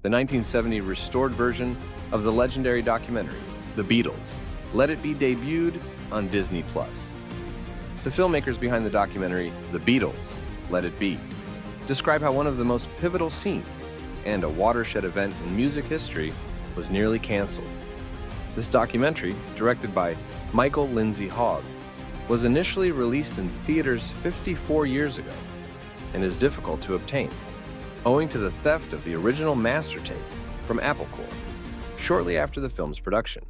the 1970 restored version of the legendary documentary, The Beatles, Let It Be debuted on Disney+. The filmmakers behind the documentary, The Beatles, Let It Be, describe how one of the most pivotal scenes and a watershed event in music history was nearly canceled. This documentary, directed by Michael Lindsay-Hogg, was initially released in theaters 54 years ago and is difficult to obtain, owing to the theft of the original master tape from Apple Corps shortly after the film's production.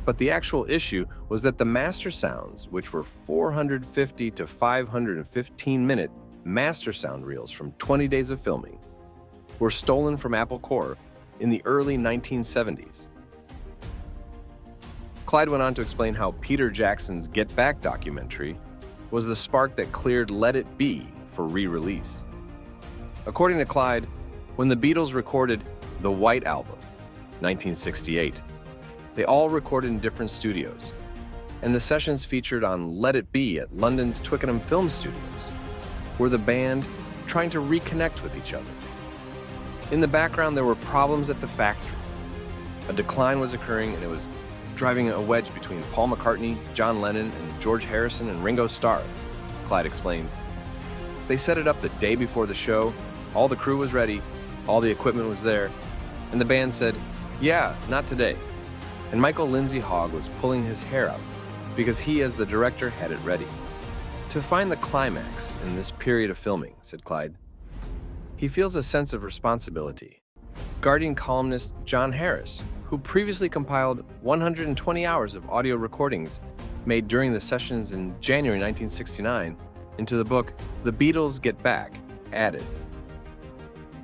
But the actual issue was that the master sounds, which were 450 to 515-minute master sound reels from 20 days of filming, were stolen from Apple Corps in the early 1970s. Clyde went on to explain how Peter Jackson's Get Back documentary was the spark that cleared Let It Be for re-release. According to Clyde, when the Beatles recorded The White Album, 1968, they all recorded in different studios, and the sessions featured on Let It Be at London's Twickenham Film Studios were the band trying to reconnect with each other. In the background, there were problems at the factory. A decline was occurring, and it was driving a wedge between Paul McCartney, John Lennon, and George Harrison and Ringo Starr, Clyde explained. They set it up the day before the show, all the crew was ready, all the equipment was there, and the band said, "Yeah, not today." And Michael Lindsay-Hogg was pulling his hair out because he, as the director, had it ready. To find the climax in this period of filming, said Clyde, he feels a sense of responsibility. Guardian columnist John Harris, who previously compiled 120 hours of audio recordings made during the sessions in January 1969 into the book The Beatles Get Back, added,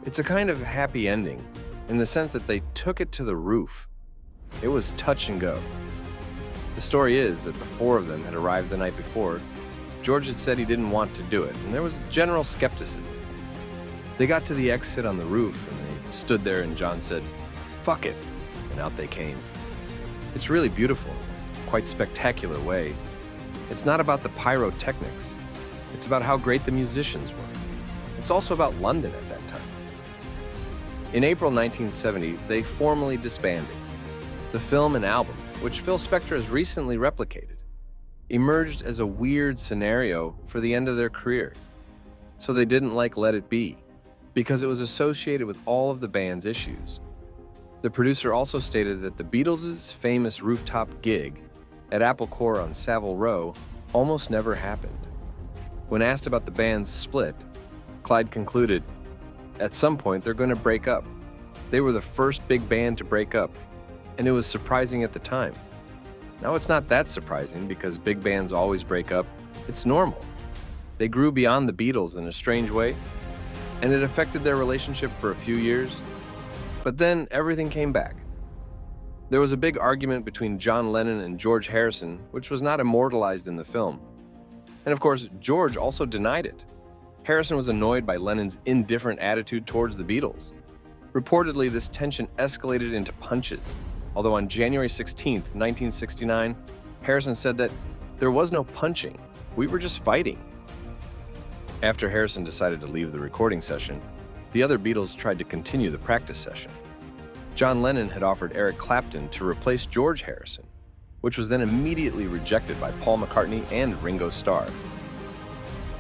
"It's a kind of happy ending in the sense that they took it to the roof. It was touch and go." The story is that the four of them had arrived the night before. George had said he didn't want to do it, and there was general skepticism. They got to the exit on the roof, and they stood there, and John said, "Fuck it," and out they came. It's really beautiful, quite spectacular way. It's not about the pyrotechnics. It's about how great the musicians were. It's also about London at that time. In April 1970, they formally disbanded. The film and album, which Phil Spector has recently replicated, emerged as a weird scenario for the end of their career. So they didn't like Let It Be, because it was associated with all of the band's issues. The producer also stated that the Beatles' famous Rooftop gig at Apple Corps on Savile Row almost never happened. When asked about the band's split, Clyde concluded, "At some point they're going to break up. They were the first big band to break up, and it was surprising at the time. Now it's not that surprising because big bands always break up. It's normal. They grew beyond the Beatles in a strange way, and it affected their relationship for a few years. But then everything came back." There was a big argument between John Lennon and George Harrison, which was not immortalized in the film. And of course, George also denied it. Harrison was annoyed by Lennon's indifferent attitude towards the Beatles. Reportedly, this tension escalated into punches, although on January 16, 1969, Harrison said that there was no punching, we were just fighting. After Harrison decided to leave the recording session, the other Beatles tried to continue the practice session. John Lennon had offered Eric Clapton to replace George Harrison, which was then immediately rejected by Paul McCartney and Ringo Starr.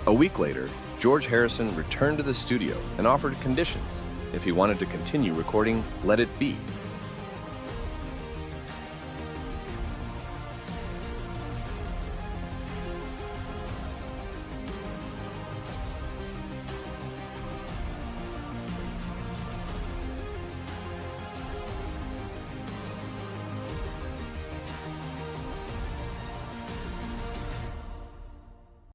A week later, George Harrison returned to the studio and offered conditions if he wanted to continue recording Let It Be